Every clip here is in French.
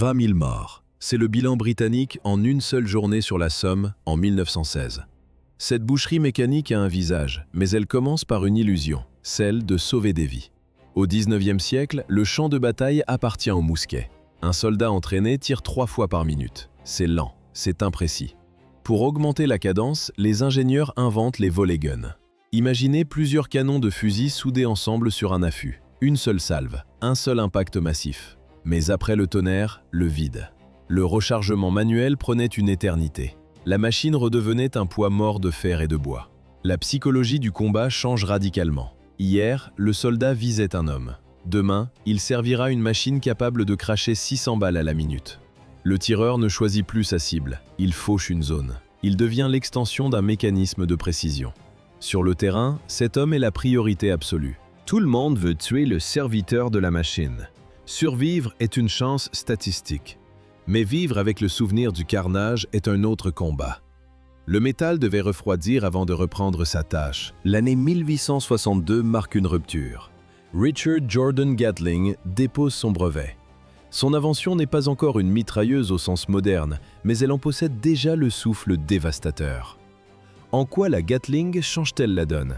20 000 morts. C'est le bilan britannique en une seule journée sur la Somme en 1916. Cette boucherie mécanique a un visage, mais elle commence par une illusion, celle de sauver des vies. Au XIXe siècle, le champ de bataille appartient au mousquet. Un soldat entraîné tire 3 fois par minute. C'est lent, c'est imprécis. Pour augmenter la cadence, les ingénieurs inventent les volley guns. Imaginez plusieurs canons de fusil soudés ensemble sur un affût. Une seule salve, un seul impact massif. Mais après le tonnerre, le vide. Le rechargement manuel prenait une éternité. La machine redevenait un poids mort de fer et de bois. La psychologie du combat change radicalement. Hier, le soldat visait un homme. Demain, il servira une machine capable de cracher 600 balles à la minute. Le tireur ne choisit plus sa cible, il fauche une zone. Il devient l'extension d'un mécanisme de précision. Sur le terrain, cet homme est la priorité absolue. Tout le monde veut tuer le serviteur de la machine. Survivre est une chance statistique. Mais vivre avec le souvenir du carnage est un autre combat. Le métal devait refroidir avant de reprendre sa tâche. L'année 1862 marque une rupture. Richard Jordan Gatling dépose son brevet. Son invention n'est pas encore une mitrailleuse au sens moderne, mais elle en possède déjà le souffle dévastateur. En quoi la Gatling change-t-elle la donne?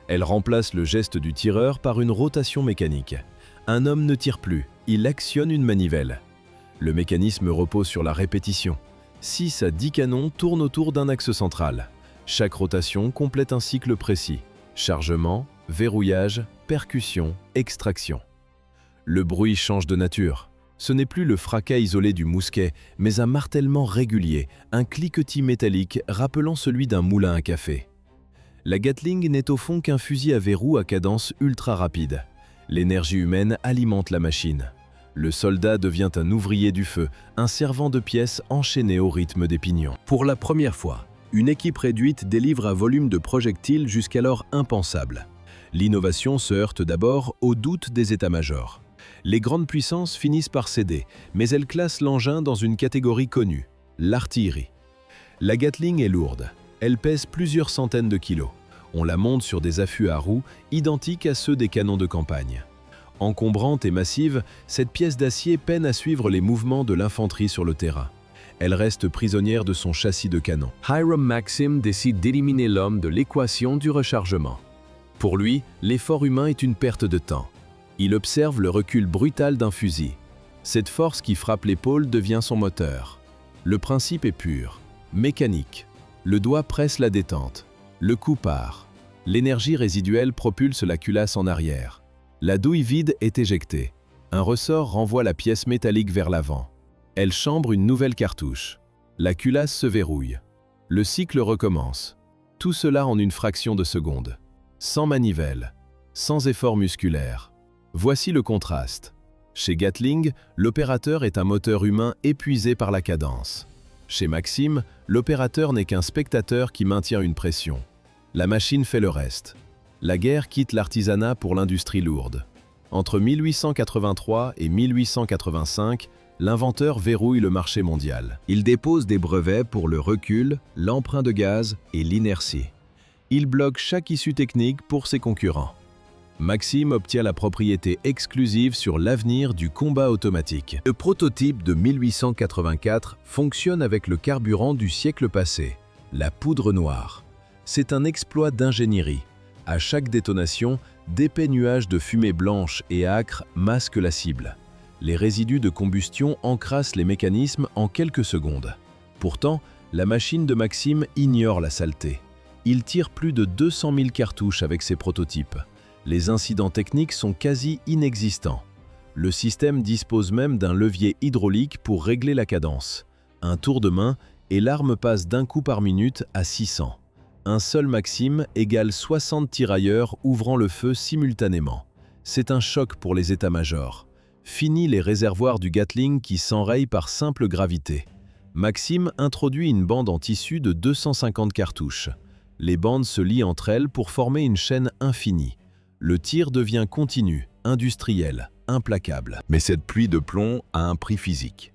Elle remplace le geste du tireur par une rotation mécanique. Un homme ne tire plus, il actionne une manivelle. Le mécanisme repose sur la répétition. 6 à 10 canons tournent autour d'un axe central. Chaque rotation complète un cycle précis. Chargement, verrouillage, percussion, extraction. Le bruit change de nature. Ce n'est plus le fracas isolé du mousquet, mais un martèlement régulier, un cliquetis métallique rappelant celui d'un moulin à café. La Gatling n'est au fond qu'un fusil à verrou à cadence ultra rapide. L'énergie humaine alimente la machine. Le soldat devient un ouvrier du feu, un servant de pièces enchaîné au rythme des pignons. Pour la première fois, une équipe réduite délivre un volume de projectiles jusqu'alors impensable. L'innovation se heurte d'abord aux doutes des états-majors. Les grandes puissances finissent par céder, mais elles classent l'engin dans une catégorie connue, l'artillerie. La Gatling est lourde, elle pèse plusieurs centaines de kilos. On la monte sur des affûts à roues identiques à ceux des canons de campagne. Encombrante et massive, cette pièce d'acier peine à suivre les mouvements de l'infanterie sur le terrain. Elle reste prisonnière de son châssis de canon. Hiram Maxim décide d'éliminer l'homme de l'équation du rechargement. Pour lui, l'effort humain est une perte de temps. Il observe le recul brutal d'un fusil. Cette force qui frappe l'épaule devient son moteur. Le principe est pur, mécanique. Le doigt presse la détente. Le coup part. L'énergie résiduelle propulse la culasse en arrière. La douille vide est éjectée. Un ressort renvoie la pièce métallique vers l'avant. Elle chambre une nouvelle cartouche. La culasse se verrouille. Le cycle recommence. Tout cela en une fraction de seconde. Sans manivelle, sans effort musculaire. Voici le contraste. Chez Gatling, l'opérateur est un moteur humain épuisé par la cadence. Chez Maxim, l'opérateur n'est qu'un spectateur qui maintient une pression. La machine fait le reste. La guerre quitte l'artisanat pour l'industrie lourde. Entre 1883 et 1885, l'inventeur verrouille le marché mondial. Il dépose des brevets pour le recul, l'emprunt de gaz et l'inertie. Il bloque chaque issue technique pour ses concurrents. Maxim obtient la propriété exclusive sur l'avenir du combat automatique. Le prototype de 1884 fonctionne avec le carburant du siècle passé, la poudre noire. C'est un exploit d'ingénierie. À chaque détonation, d'épais nuages de fumée blanche et âcre masquent la cible. Les résidus de combustion encrassent les mécanismes en quelques secondes. Pourtant, la machine de Maxim ignore la saleté. Il tire plus de 200 000 cartouches avec ses prototypes. Les incidents techniques sont quasi inexistants. Le système dispose même d'un levier hydraulique pour régler la cadence. Un tour de main et l'arme passe d'un coup par minute à 600. Un seul Maxim égale 60 tirailleurs ouvrant le feu simultanément. C'est un choc pour les états-majors. Fini les réservoirs du Gatling qui s'enrayent par simple gravité. Maxim introduit une bande en tissu de 250 cartouches. Les bandes se lient entre elles pour former une chaîne infinie. Le tir devient continu, industriel, implacable. Mais cette pluie de plomb a un prix physique.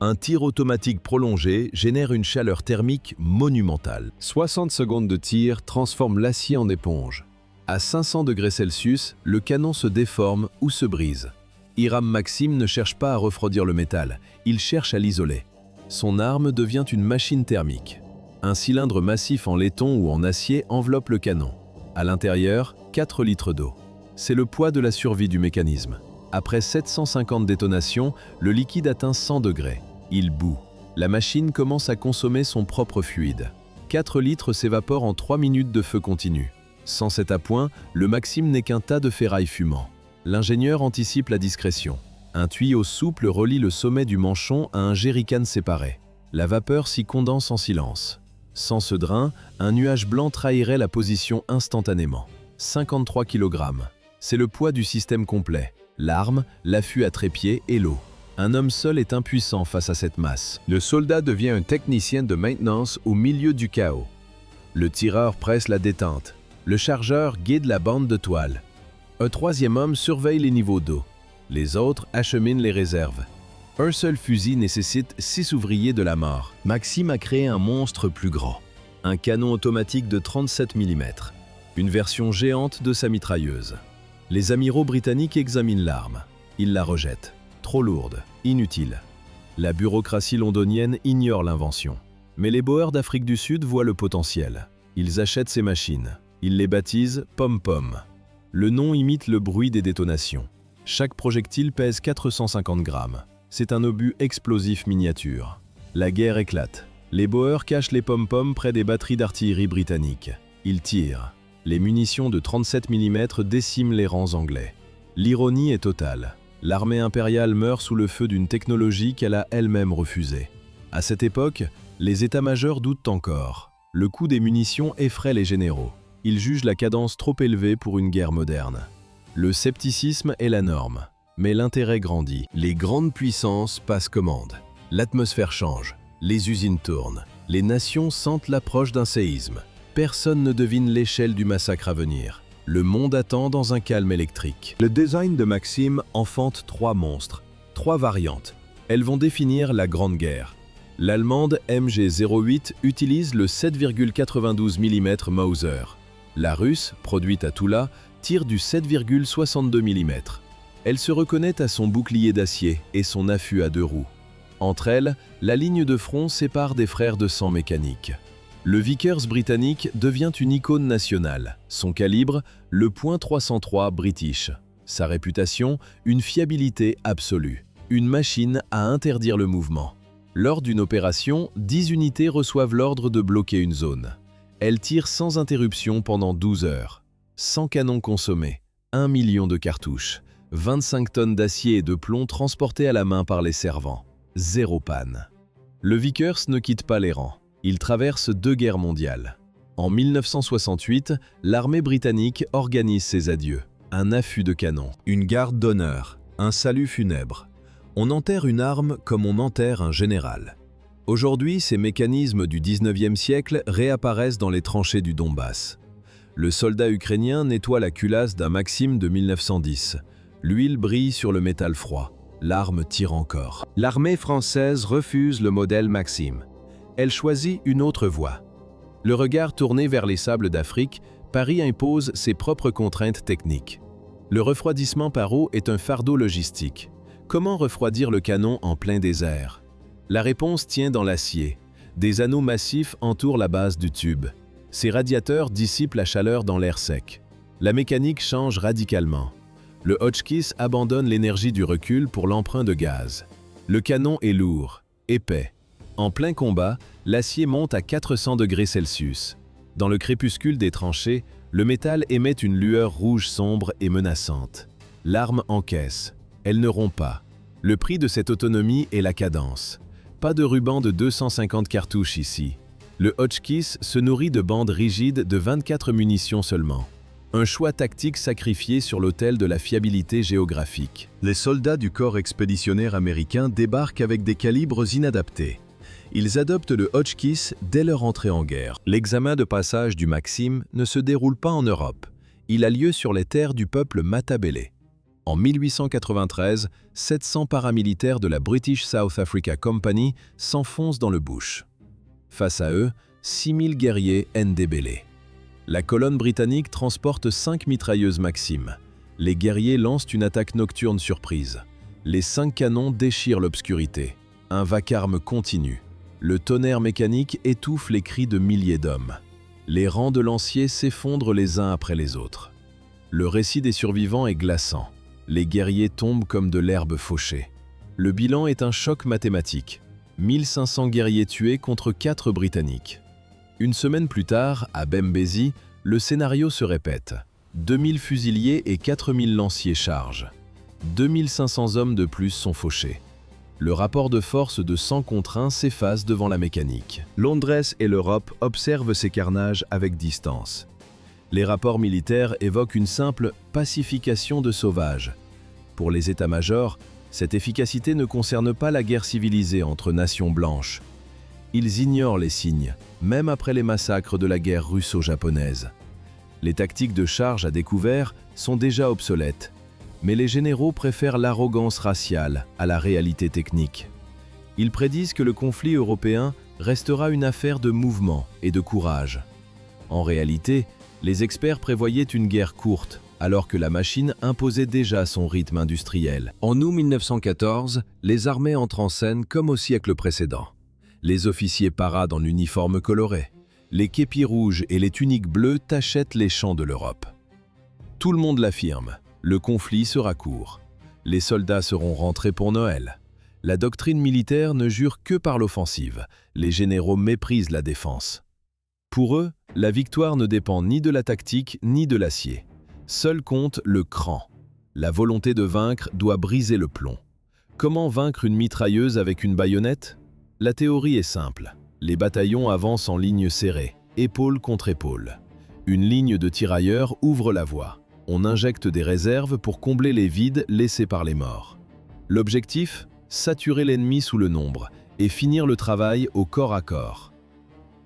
Un tir automatique prolongé génère une chaleur thermique monumentale. 60 secondes de tir transforment l'acier en éponge. À 500 degrés Celsius, le canon se déforme ou se brise. Hiram Maxim ne cherche pas à refroidir le métal, il cherche à l'isoler. Son arme devient une machine thermique. Un cylindre massif en laiton ou en acier enveloppe le canon. À l'intérieur, 4 litres d'eau. C'est le poids de la survie du mécanisme. Après 750 détonations, le liquide atteint 100 degrés. Il bout. La machine commence à consommer son propre fluide. 4 litres s'évaporent en 3 minutes de feu continu. Sans cet appoint, le Maxim n'est qu'un tas de ferraille fumant. L'ingénieur anticipe la discrétion. Un tuyau souple relie le sommet du manchon à un jerrycan séparé. La vapeur s'y condense en silence. Sans ce drain, un nuage blanc trahirait la position instantanément. 53 kg. C'est le poids du système complet. L'arme, l'affût à trépied et l'eau. Un homme seul est impuissant face à cette masse. Le soldat devient un technicien de maintenance au milieu du chaos. Le tireur presse la détente. Le chargeur guide la bande de toile. Un troisième homme surveille les niveaux d'eau. Les autres acheminent les réserves. Un seul fusil nécessite 6 ouvriers de la mort. Maxim a créé un monstre plus grand. Un canon automatique de 37 mm. Une version géante de sa mitrailleuse. Les amiraux britanniques examinent l'arme. Ils la rejettent. Trop lourde, inutile. La bureaucratie londonienne ignore l'invention. Mais les Boers d'Afrique du Sud voient le potentiel. Ils achètent ces machines. Ils les baptisent Pom-Pom. Le nom imite le bruit des détonations. Chaque projectile pèse 450 grammes. C'est un obus explosif miniature. La guerre éclate. Les Boers cachent les Pom-Pom près des batteries d'artillerie britanniques. Ils tirent. Les munitions de 37 mm déciment les rangs anglais. L'ironie est totale. L'armée impériale meurt sous le feu d'une technologie qu'elle a elle-même refusée. À cette époque, les états-majors doutent encore. Le coût des munitions effraie les généraux. Ils jugent la cadence trop élevée pour une guerre moderne. Le scepticisme est la norme, mais l'intérêt grandit. Les grandes puissances passent commande. L'atmosphère change, les usines tournent, les nations sentent l'approche d'un séisme. Personne ne devine l'échelle du massacre à venir. Le monde attend dans un calme électrique. Le design de Maxim enfante 3 monstres, 3 variantes. Elles vont définir la Grande Guerre. L'allemande MG08 utilise le 7,92 mm Mauser. La russe, produite à Tula, tire du 7,62 mm. Elle se reconnaît à son bouclier d'acier et son affût à 2 roues. Entre elles, la ligne de front sépare des frères de sang mécanique. Le Vickers britannique devient une icône nationale. Son calibre, le .303 British. Sa réputation, une fiabilité absolue. Une machine à interdire le mouvement. Lors d'une opération, 10 unités reçoivent l'ordre de bloquer une zone. Elles tirent sans interruption pendant 12 heures. 100 canons consommés, 1 million de cartouches, 25 tonnes d'acier et de plomb transportés à la main par les servants. 0 panne. Le Vickers ne quitte pas les rangs. Il traverse 2 guerres mondiales. En 1968, l'armée britannique organise ses adieux. Un affût de canon, une garde d'honneur, un salut funèbre. On enterre une arme comme on enterre un général. Aujourd'hui, ces mécanismes du 19e siècle réapparaissent dans les tranchées du Donbass. Le soldat ukrainien nettoie la culasse d'un Maxim de 1910. L'huile brille sur le métal froid. L'arme tire encore. L'armée française refuse le modèle Maxim. Elle choisit une autre voie. Le regard tourné vers les sables d'Afrique, Paris impose ses propres contraintes techniques. Le refroidissement par eau est un fardeau logistique. Comment refroidir le canon en plein désert? La réponse tient dans l'acier. Des anneaux massifs entourent la base du tube. Ces radiateurs dissipent la chaleur dans l'air sec. La mécanique change radicalement. Le Hotchkiss abandonne l'énergie du recul pour l'emprunt de gaz. Le canon est lourd, épais. En plein combat, l'acier monte à 400 degrés Celsius. Dans le crépuscule des tranchées, le métal émet une lueur rouge sombre et menaçante. L'arme encaisse. Elle ne rompt pas. Le prix de cette autonomie est la cadence. Pas de ruban de 250 cartouches ici. Le Hotchkiss se nourrit de bandes rigides de 24 munitions seulement. Un choix tactique sacrifié sur l'autel de la fiabilité géographique. Les soldats du corps expéditionnaire américain débarquent avec des calibres inadaptés. Ils adoptent le Hotchkiss dès leur entrée en guerre. L'examen de passage du Maxim ne se déroule pas en Europe. Il a lieu sur les terres du peuple Matabele. En 1893, 700 paramilitaires de la British South Africa Company s'enfoncent dans le bush. Face à eux, 6000 guerriers Ndebele. La colonne britannique transporte 5 mitrailleuses Maxim. Les guerriers lancent une attaque nocturne surprise. Les 5 canons déchirent l'obscurité. Un vacarme continue. Le tonnerre mécanique étouffe les cris de milliers d'hommes. Les rangs de lanciers s'effondrent les uns après les autres. Le récit des survivants est glaçant. Les guerriers tombent comme de l'herbe fauchée. Le bilan est un choc mathématique. 1500 guerriers tués contre 4 Britanniques. Une semaine plus tard, à Bembezi, le scénario se répète. 2000 fusiliers et 4000 lanciers chargent. 2500 hommes de plus sont fauchés. Le rapport de force de 100 contre 1 s'efface devant la mécanique. Londres et l'Europe observent ces carnages avec distance. Les rapports militaires évoquent une simple pacification de sauvages. Pour les états-majors, cette efficacité ne concerne pas la guerre civilisée entre nations blanches. Ils ignorent les signes, même après les massacres de la guerre russo-japonaise. Les tactiques de charge à découvert sont déjà obsolètes, mais les généraux préfèrent l'arrogance raciale à la réalité technique. Ils prédisent que le conflit européen restera une affaire de mouvement et de courage. En réalité, les experts prévoyaient une guerre courte, alors que la machine imposait déjà son rythme industriel. En août 1914, les armées entrent en scène comme au siècle précédent. Les officiers paradent en uniformes colorés. Les képis rouges et les tuniques bleues tachettent les champs de l'Europe. Tout le monde l'affirme, le conflit sera court. Les soldats seront rentrés pour Noël. La doctrine militaire ne jure que par l'offensive. Les généraux méprisent la défense. Pour eux, la victoire ne dépend ni de la tactique ni de l'acier. Seul compte le cran. La volonté de vaincre doit briser le plomb. Comment vaincre une mitrailleuse avec une baïonnette? La théorie est simple. Les bataillons avancent en ligne serrée, épaule contre épaule. Une ligne de tirailleurs ouvre la voie. On injecte des réserves pour combler les vides laissés par les morts. L'objectif? Saturer l'ennemi sous le nombre et finir le travail au corps à corps.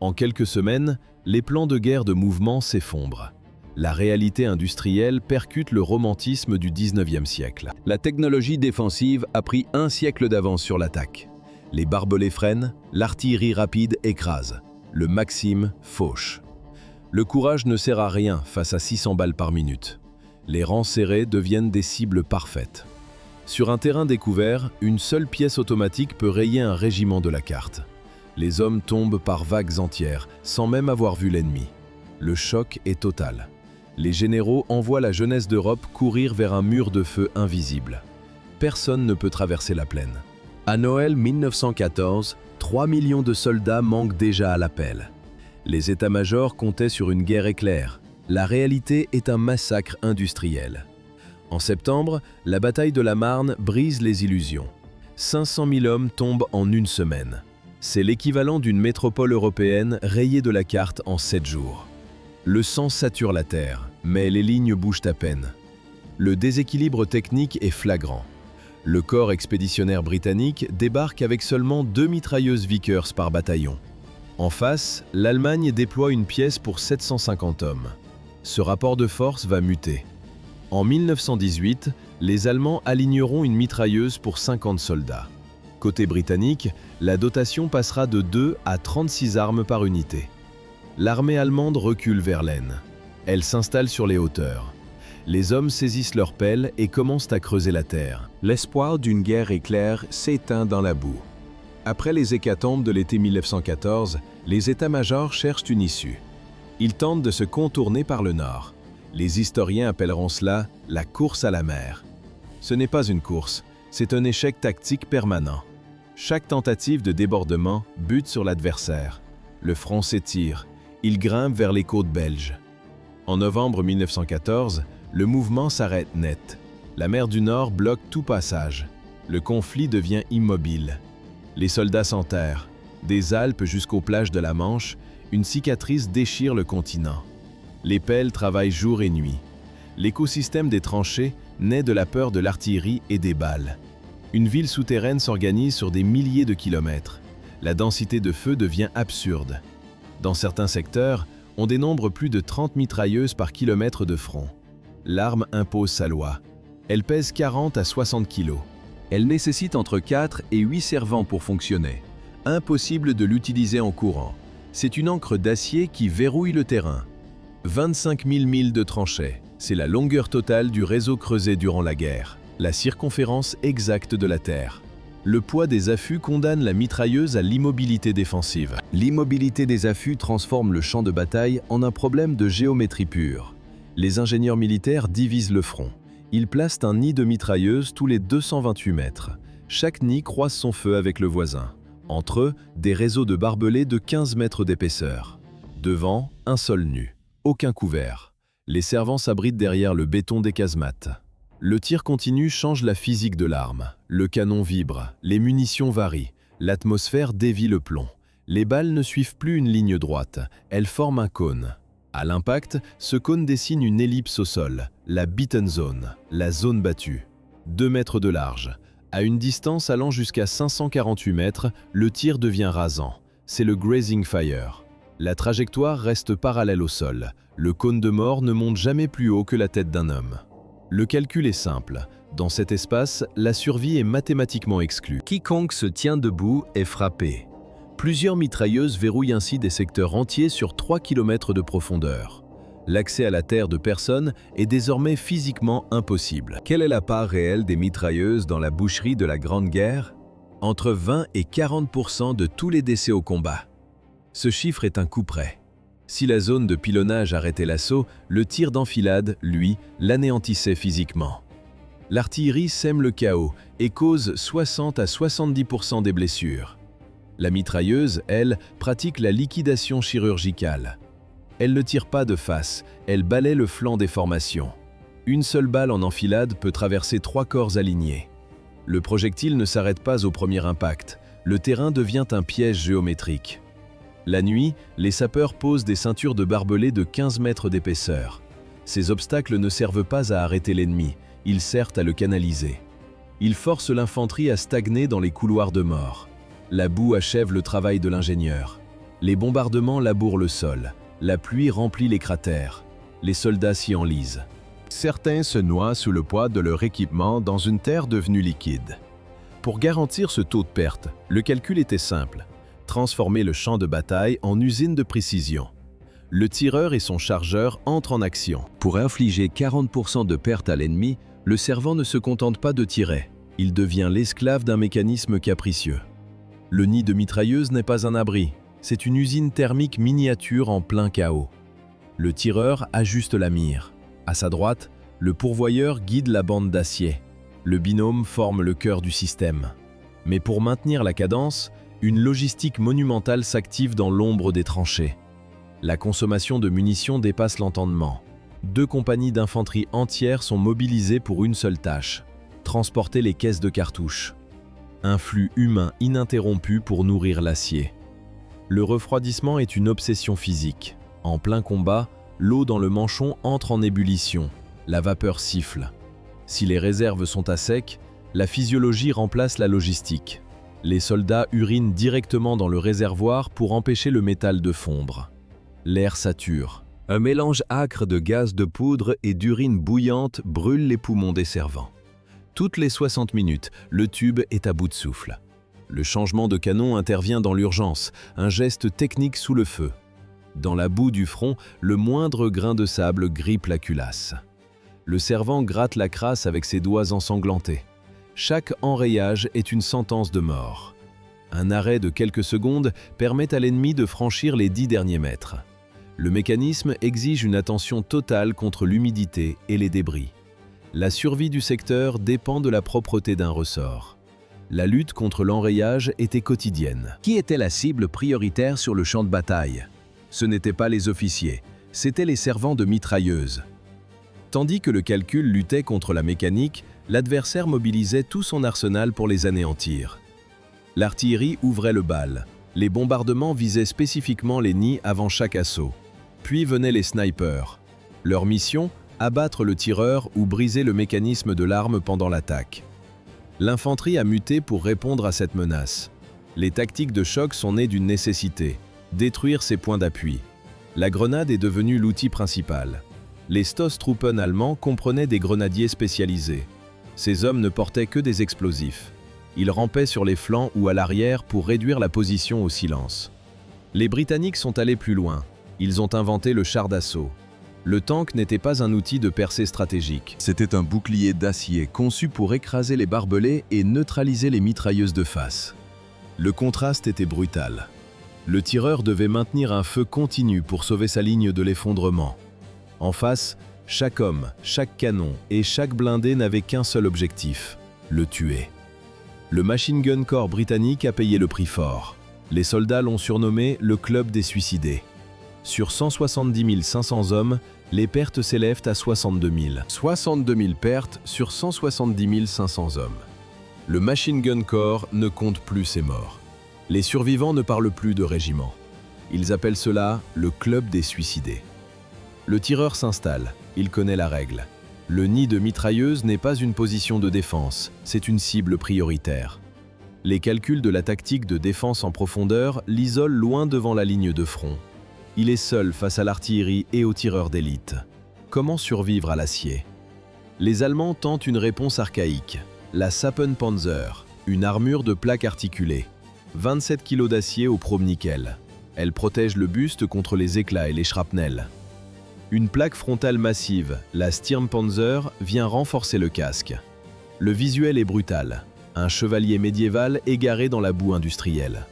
En quelques semaines, les plans de guerre de mouvement s'effondrent. La réalité industrielle percute le romantisme du 19e siècle. La technologie défensive a pris un siècle d'avance sur l'attaque. Les barbelés freinent, l'artillerie rapide écrase, le Maxime fauche. Le courage ne sert à rien face à 600 balles par minute. Les rangs serrés deviennent des cibles parfaites. Sur un terrain découvert, une seule pièce automatique peut rayer un régiment de la carte. Les hommes tombent par vagues entières, sans même avoir vu l'ennemi. Le choc est total. Les généraux envoient la jeunesse d'Europe courir vers un mur de feu invisible. Personne ne peut traverser la plaine. À Noël 1914, 3 millions de soldats manquent déjà à l'appel. Les états-majors comptaient sur une guerre éclair. La réalité est un massacre industriel. En septembre, la bataille de la Marne brise les illusions. 500 000 hommes tombent en une semaine. C'est l'équivalent d'une métropole européenne rayée de la carte en 7 jours. Le sang sature la terre, mais les lignes bougent à peine. Le déséquilibre technique est flagrant. Le corps expéditionnaire britannique débarque avec seulement 2 mitrailleuses Vickers par bataillon. En face, l'Allemagne déploie une pièce pour 750 hommes. Ce rapport de force va muter. En 1918, les Allemands aligneront une mitrailleuse pour 50 soldats. Côté britannique, la dotation passera de 2 à 36 armes par unité. L'armée allemande recule vers l'Aisne. Elle s'installe sur les hauteurs. Les hommes saisissent leurs pelles et commencent à creuser la terre. L'espoir d'une guerre éclair s'éteint dans la boue. Après les hécatombes de l'été 1914, les états-majors cherchent une issue. Ils tentent de se contourner par le nord. Les historiens appelleront cela la course à la mer. Ce n'est pas une course, c'est un échec tactique permanent. Chaque tentative de débordement bute sur l'adversaire. Le front s'étire, il grimpe vers les côtes belges. En novembre 1914, le mouvement s'arrête net. La mer du Nord bloque tout passage. Le conflit devient immobile. Les soldats s'enterrent. Des Alpes jusqu'aux plages de la Manche, une cicatrice déchire le continent. Les pelles travaillent jour et nuit. L'écosystème des tranchées naît de la peur de l'artillerie et des balles. Une ville souterraine s'organise sur des milliers de kilomètres. La densité de feu devient absurde. Dans certains secteurs, on dénombre plus de 30 mitrailleuses par kilomètre de front. L'arme impose sa loi. Elle pèse 40 à 60 kilos. Elle nécessite entre 4 et 8 servants pour fonctionner. Impossible de l'utiliser en courant. C'est une ancre d'acier qui verrouille le terrain. 25 000 milles de tranchées, c'est la longueur totale du réseau creusé durant la guerre. la circonférence exacte de la Terre. Le poids des affûts condamne la mitrailleuse à l'immobilité défensive. L'immobilité des affûts transforme le champ de bataille en un problème de géométrie pure. Les ingénieurs militaires divisent le front. Ils placent un nid de mitrailleuse tous les 228 mètres. Chaque nid croise son feu avec le voisin. Entre eux, des réseaux de barbelés de 15 mètres d'épaisseur. Devant, un sol nu. Aucun couvert. Les servants s'abritent derrière le béton des casemates. Le tir continu change la physique de l'arme. Le canon vibre, les munitions varient, l'atmosphère dévie le plomb. Les balles ne suivent plus une ligne droite, elles forment un cône. À l'impact, ce cône dessine une ellipse au sol, la beaten zone, la zone battue. 2 mètres de large. À une distance allant jusqu'à 548 mètres, le tir devient rasant. C'est le grazing fire. La trajectoire reste parallèle au sol. Le cône de mort ne monte jamais plus haut que la tête d'un homme. Le calcul est simple. Dans cet espace, la survie est mathématiquement exclue. Quiconque se tient debout est frappé. Plusieurs mitrailleuses verrouillent ainsi des secteurs entiers sur 3 km de profondeur. L'accès à la terre de personne est désormais physiquement impossible. Quelle est la part réelle des mitrailleuses dans la boucherie de la Grande Guerre? Entre 20 et 40% de tous les décès au combat. Ce chiffre est un coup près. Si la zone de pilonnage arrêtait l'assaut, le tir d'enfilade, lui, l'anéantissait physiquement. L'artillerie sème le chaos et cause 60 à 70% des blessures. La mitrailleuse, elle, pratique la liquidation chirurgicale. Elle ne tire pas de face, elle balaie le flanc des formations. Une seule balle en enfilade peut traverser 3 corps alignés. Le projectile ne s'arrête pas au premier impact, le terrain devient un piège géométrique. La nuit, les sapeurs posent des ceintures de barbelés de 15 mètres d'épaisseur. Ces obstacles ne servent pas à arrêter l'ennemi, ils servent à le canaliser. Ils forcent l'infanterie à stagner dans les couloirs de mort. La boue achève le travail de l'ingénieur. Les bombardements labourent le sol. La pluie remplit les cratères. Les soldats s'y enlisent. Certains se noient sous le poids de leur équipement dans une terre devenue liquide. Pour garantir ce taux de perte, le calcul était simple. Transformer le champ de bataille en usine de précision. Le tireur et son chargeur entrent en action. Pour infliger 40% de perte à l'ennemi, le servant ne se contente pas de tirer. Il devient l'esclave d'un mécanisme capricieux. Le nid de mitrailleuse n'est pas un abri, c'est une usine thermique miniature en plein chaos. Le tireur ajuste la mire. À sa droite, le pourvoyeur guide la bande d'acier. Le binôme forme le cœur du système. Mais pour maintenir la cadence, une logistique monumentale s'active dans l'ombre des tranchées. La consommation de munitions dépasse l'entendement. 2 compagnies d'infanterie entières sont mobilisées pour une seule tâche, transporter les caisses de cartouches. Un flux humain ininterrompu pour nourrir l'acier. Le refroidissement est une obsession physique. En plein combat, l'eau dans le manchon entre en ébullition. La vapeur siffle. Si les réserves sont à sec, la physiologie remplace la logistique. Les soldats urinent directement dans le réservoir pour empêcher le métal de fondre. L'air sature. Un mélange âcre de gaz de poudre et d'urine bouillante brûle les poumons des servants. Toutes les 60 minutes, le tube est à bout de souffle. Le changement de canon intervient dans l'urgence, un geste technique sous le feu. Dans la boue du front, le moindre grain de sable grippe la culasse. Le servant gratte la crasse avec ses doigts ensanglantés. Chaque enrayage est une sentence de mort. Un arrêt de quelques secondes permet à l'ennemi de franchir les 10 derniers mètres. Le mécanisme exige une attention totale contre l'humidité et les débris. La survie du secteur dépend de la propreté d'un ressort. La lutte contre l'enrayage était quotidienne. Qui était la cible prioritaire sur le champ de bataille? Ce n'étaient pas les officiers, c'étaient les servants de mitrailleuses. Tandis que le calcul luttait contre la mécanique, l'adversaire mobilisait tout son arsenal pour les anéantir. L'artillerie ouvrait le bal. Les bombardements visaient spécifiquement les nids avant chaque assaut. Puis venaient les snipers. Leur mission, abattre le tireur ou briser le mécanisme de l'arme pendant l'attaque. L'infanterie a muté pour répondre à cette menace. Les tactiques de choc sont nées d'une nécessité, détruire ses points d'appui. La grenade est devenue l'outil principal. Les Stoßtruppen allemands comprenaient des grenadiers spécialisés. Ces hommes ne portaient que des explosifs. Ils rampaient sur les flancs ou à l'arrière pour réduire la position au silence. Les Britanniques sont allés plus loin. Ils ont inventé le char d'assaut. Le tank n'était pas un outil de percée stratégique. C'était un bouclier d'acier conçu pour écraser les barbelés et neutraliser les mitrailleuses de face. Le contraste était brutal. Le tireur devait maintenir un feu continu pour sauver sa ligne de l'effondrement. En face, chaque homme, chaque canon et chaque blindé n'avait qu'un seul objectif, le tuer. Le Machine Gun Corps britannique a payé le prix fort. Les soldats l'ont surnommé le Club des Suicidés. Sur 170 500 hommes, les pertes s'élèvent à 62 000. 62 000 pertes sur 170 500 hommes. Le Machine Gun Corps ne compte plus ses morts. Les survivants ne parlent plus de régiment. Ils appellent cela le Club des Suicidés. Le tireur s'installe, il connaît la règle. Le nid de mitrailleuse n'est pas une position de défense, c'est une cible prioritaire. Les calculs de la tactique de défense en profondeur l'isolent loin devant la ligne de front. Il est seul face à l'artillerie et aux tireurs d'élite. Comment survivre à l'acier? Les Allemands tentent une réponse archaïque, la Sappenpanzer, une armure de plaques articulées. 27 kg d'acier au chrome-nickel. Elle protège le buste contre les éclats et les shrapnels. Une plaque frontale massive, la Stirnpanzer, vient renforcer le casque. Le visuel est brutal, un chevalier médiéval égaré dans la boue industrielle.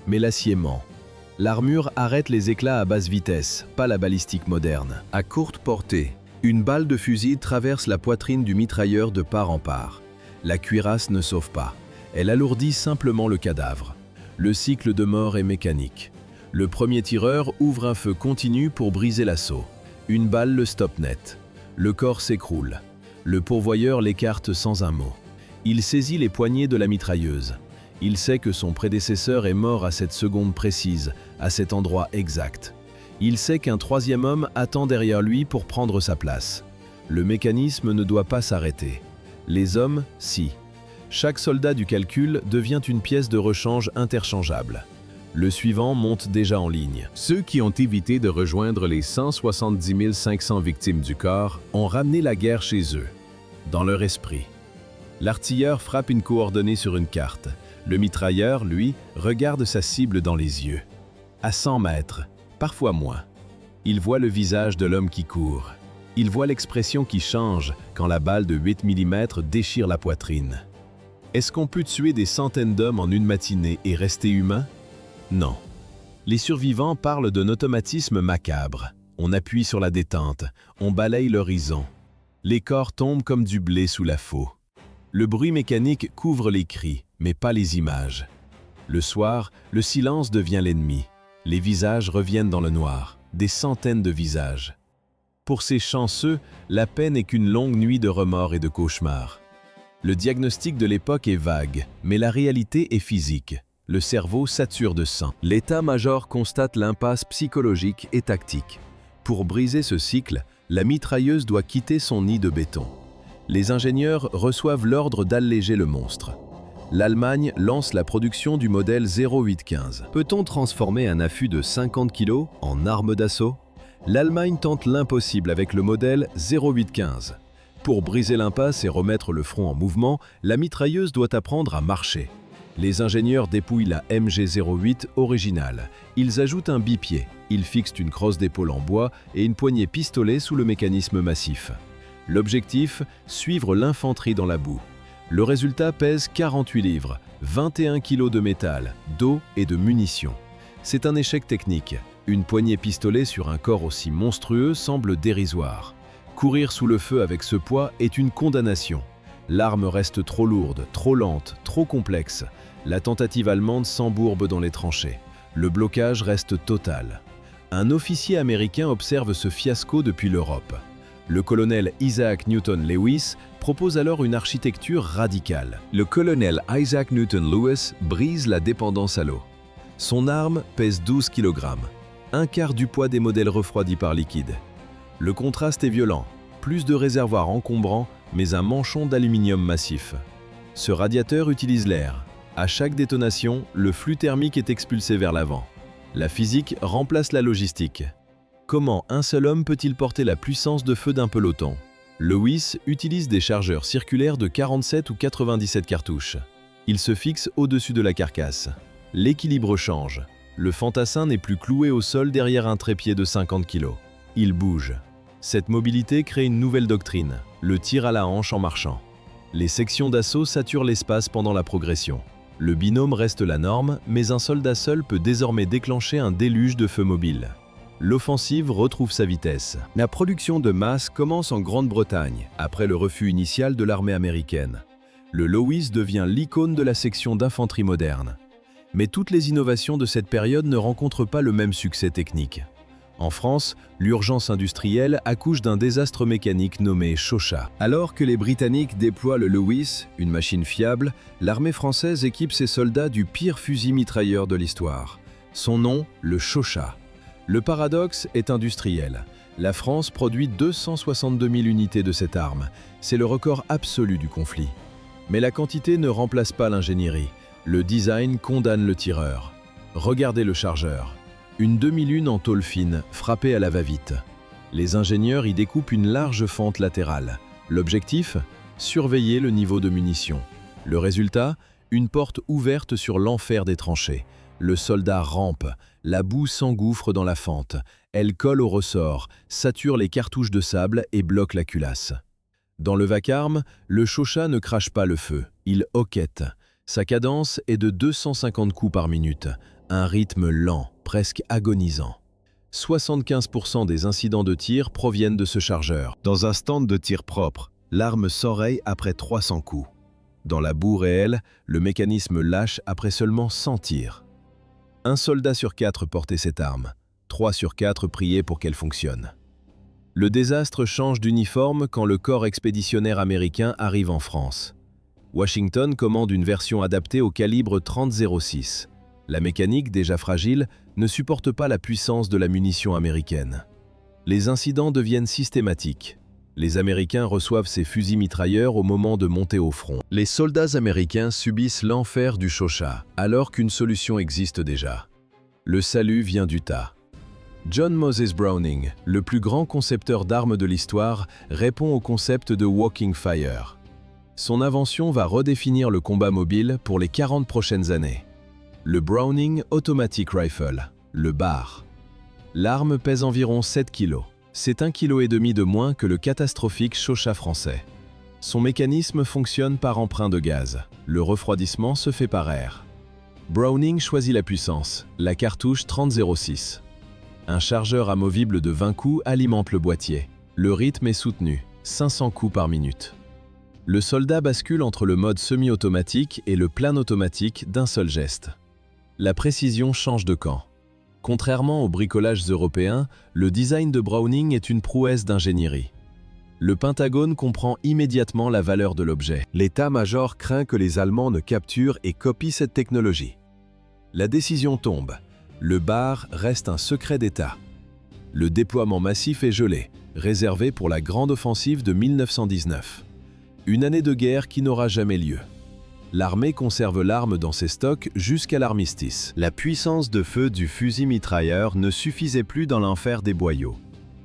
Mais l'acier ment. L'armure arrête les éclats à basse vitesse, pas la balistique moderne. À courte portée, une balle de fusil traverse la poitrine du mitrailleur de part en part. La cuirasse ne sauve pas. Elle alourdit simplement le cadavre. Le cycle de mort est mécanique. Le premier tireur ouvre un feu continu pour briser l'assaut. Une balle le stoppe net. Le corps s'écroule. Le pourvoyeur l'écarte sans un mot. Il saisit les poignées de la mitrailleuse. Il sait que son prédécesseur est mort à cette seconde précise, à cet endroit exact. Il sait qu'un troisième homme attend derrière lui pour prendre sa place. Le mécanisme ne doit pas s'arrêter. Les hommes, si. Chaque soldat du calcul devient une pièce de rechange interchangeable. Le suivant monte déjà en ligne. Ceux qui ont évité de rejoindre les 170 500 victimes du corps ont ramené la guerre chez eux, dans leur esprit. L'artilleur frappe une coordonnée sur une carte. Le mitrailleur, lui, regarde sa cible dans les yeux. À 100 mètres, parfois moins. Il voit le visage de l'homme qui court. Il voit l'expression qui change quand la balle de 8 mm déchire la poitrine. Est-ce qu'on peut tuer des centaines d'hommes en une matinée et rester humain? Non. Les survivants parlent d'un automatisme macabre. On appuie sur la détente, on balaye l'horizon. Les corps tombent comme du blé sous la faux. Le bruit mécanique couvre les cris, mais pas les images. Le soir, le silence devient l'ennemi. Les visages reviennent dans le noir, des centaines de visages. Pour ces chanceux, la paix n'est qu'une longue nuit de remords et de cauchemars. Le diagnostic de l'époque est vague, mais la réalité est physique. Le cerveau sature de sang. L'état-major constate l'impasse psychologique et tactique. Pour briser ce cycle, la mitrailleuse doit quitter son nid de béton. Les ingénieurs reçoivent l'ordre d'alléger le monstre. L'Allemagne lance la production du modèle 0815. Peut-on transformer un affût de 50 kg en arme d'assaut? L'Allemagne tente l'impossible avec le modèle 0815. Pour briser l'impasse et remettre le front en mouvement, la mitrailleuse doit apprendre à marcher. Les ingénieurs dépouillent la MG08 originale. Ils ajoutent un bipied. Ils fixent une crosse d'épaule en bois et une poignée pistolet sous le mécanisme massif. L'objectif, suivre l'infanterie dans la boue. Le résultat pèse 48 livres, 21 kg de métal, d'eau et de munitions. C'est un échec technique. Une poignée pistolet sur un corps aussi monstrueux semble dérisoire. Courir sous le feu avec ce poids est une condamnation. L'arme reste trop lourde, trop lente, trop complexe. La tentative allemande s'embourbe dans les tranchées. Le blocage reste total. Un officier américain observe ce fiasco depuis l'Europe. Le colonel Isaac Newton Lewis propose alors une architecture radicale. Le colonel Isaac Newton Lewis brise la dépendance à l'eau. Son arme pèse 12 kg, un quart du poids des modèles refroidis par liquide. Le contraste est violent, plus de réservoirs encombrants, mais un manchon d'aluminium massif. Ce radiateur utilise l'air. À chaque détonation, le flux thermique est expulsé vers l'avant. La physique remplace la logistique. Comment un seul homme peut-il porter la puissance de feu d'un peloton? Lewis utilise des chargeurs circulaires de 47 ou 97 cartouches. Il se fixe au-dessus de la carcasse. L'équilibre change. Le fantassin n'est plus cloué au sol derrière un trépied de 50 kg. Il bouge. Cette mobilité crée une nouvelle doctrine, le tir à la hanche en marchant. Les sections d'assaut saturent l'espace pendant la progression. Le binôme reste la norme, mais un soldat seul peut désormais déclencher un déluge de feux mobiles. L'offensive retrouve sa vitesse. La production de masse commence en Grande-Bretagne, après le refus initial de l'armée américaine. Le Lewis devient l'icône de la section d'infanterie moderne. Mais toutes les innovations de cette période ne rencontrent pas le même succès technique. En France, l'urgence industrielle accouche d'un désastre mécanique nommé Chauchat. Alors que les Britanniques déploient le Lewis, une machine fiable, l'armée française équipe ses soldats du pire fusil mitrailleur de l'histoire. Son nom, le Chauchat. Le paradoxe est industriel. La France produit 262 000 unités de cette arme. C'est le record absolu du conflit. Mais la quantité ne remplace pas l'ingénierie. Le design condamne le tireur. Regardez le chargeur. Une demi-lune en tôle fine, frappée à la va-vite. Les ingénieurs y découpent une large fente latérale. L'objectif ? Surveiller le niveau de munitions. Le résultat ? Une porte ouverte sur l'enfer des tranchées. Le soldat rampe, la boue s'engouffre dans la fente. Elle colle au ressort, sature les cartouches de sable et bloque la culasse. Dans le vacarme, le Chauchat ne crache pas le feu, il hoquette. Sa cadence est de 250 coups par minute, un rythme lent, presque agonisant. 75% des incidents de tir proviennent de ce chargeur. Dans un stand de tir propre, l'arme s'enraye après 300 coups. Dans la boue réelle, le mécanisme lâche après seulement 100 tirs. Un soldat sur 4 portait cette arme, 3 sur 4 priaient pour qu'elle fonctionne. Le désastre change d'uniforme quand le corps expéditionnaire américain arrive en France. Washington commande une version adaptée au calibre 30-06. La mécanique, déjà fragile, ne supporte pas la puissance de la munition américaine. Les incidents deviennent systématiques. Les Américains reçoivent ces fusils mitrailleurs au moment de monter au front. Les soldats américains subissent l'enfer du Chauchat, alors qu'une solution existe déjà. Le salut vient d'Utah. John Moses Browning, le plus grand concepteur d'armes de l'histoire, répond au concept de Walking Fire. Son invention va redéfinir le combat mobile pour les 40 prochaines années. Le Browning Automatic Rifle, le BAR. L'arme pèse environ 7 kg. C'est 1,5 kg de moins que le catastrophique Chauchat français. Son mécanisme fonctionne par emprunt de gaz. Le refroidissement se fait par air. Browning choisit la puissance, la cartouche 30-06. Un chargeur amovible de 20 coups alimente le boîtier. Le rythme est soutenu, 500 coups par minute. Le soldat bascule entre le mode semi-automatique et le plein automatique d'un seul geste. La précision change de camp. Contrairement aux bricolages européens, le design de Browning est une prouesse d'ingénierie. Le Pentagone comprend immédiatement la valeur de l'objet. L'état-major craint que les Allemands ne capturent et copient cette technologie. La décision tombe. Le BAR reste un secret d'État. Le déploiement massif est gelé, réservé pour la grande offensive de 1919. Une année de guerre qui n'aura jamais lieu. L'armée conserve l'arme dans ses stocks jusqu'à l'armistice. La puissance de feu du fusil mitrailleur ne suffisait plus dans l'enfer des boyaux.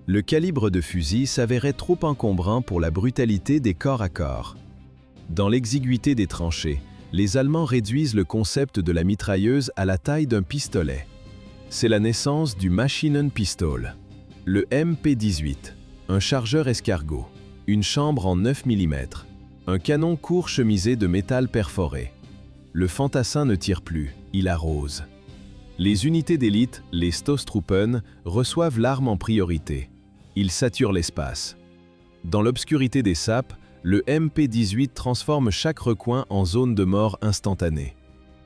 Le calibre de fusil s'avérait trop encombrant pour la brutalité des corps à corps. Dans l'exiguïté des tranchées, les Allemands réduisent le concept de la mitrailleuse à la taille d'un pistolet. C'est la naissance du Maschinenpistol. Le MP-18, un chargeur escargot, une chambre en 9 mm, un canon court chemisé de métal perforé. Le fantassin ne tire plus, il arrose. Les unités d'élite, les Stoßtruppen, reçoivent l'arme en priorité. Ils saturent l'espace. Dans l'obscurité des sapes, le MP-18 transforme chaque recoin en zone de mort instantanée.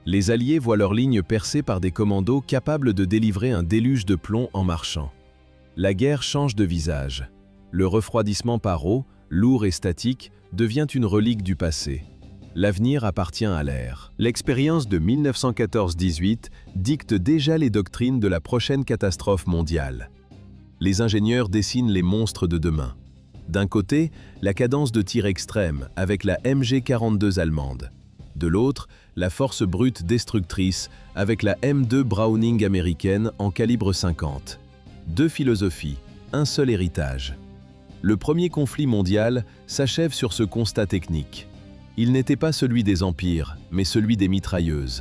Les Alliés voient leurs lignes percées par des commandos capables de délivrer un déluge de plomb en marchant. La guerre change de visage. Le refroidissement par eau, lourd et statique, devient une relique du passé. L'avenir appartient à l'air. L'expérience de 1914-18 dicte déjà les doctrines de la prochaine catastrophe mondiale. Les ingénieurs dessinent les monstres de demain. D'un côté, la cadence de tir extrême avec la MG-42 allemande. De l'autre, la force brute destructrice avec la M2 Browning américaine en calibre 50. Deux philosophies, un seul héritage. Le premier conflit mondial s'achève sur ce constat technique. Il n'était pas celui des empires, mais celui des mitrailleuses.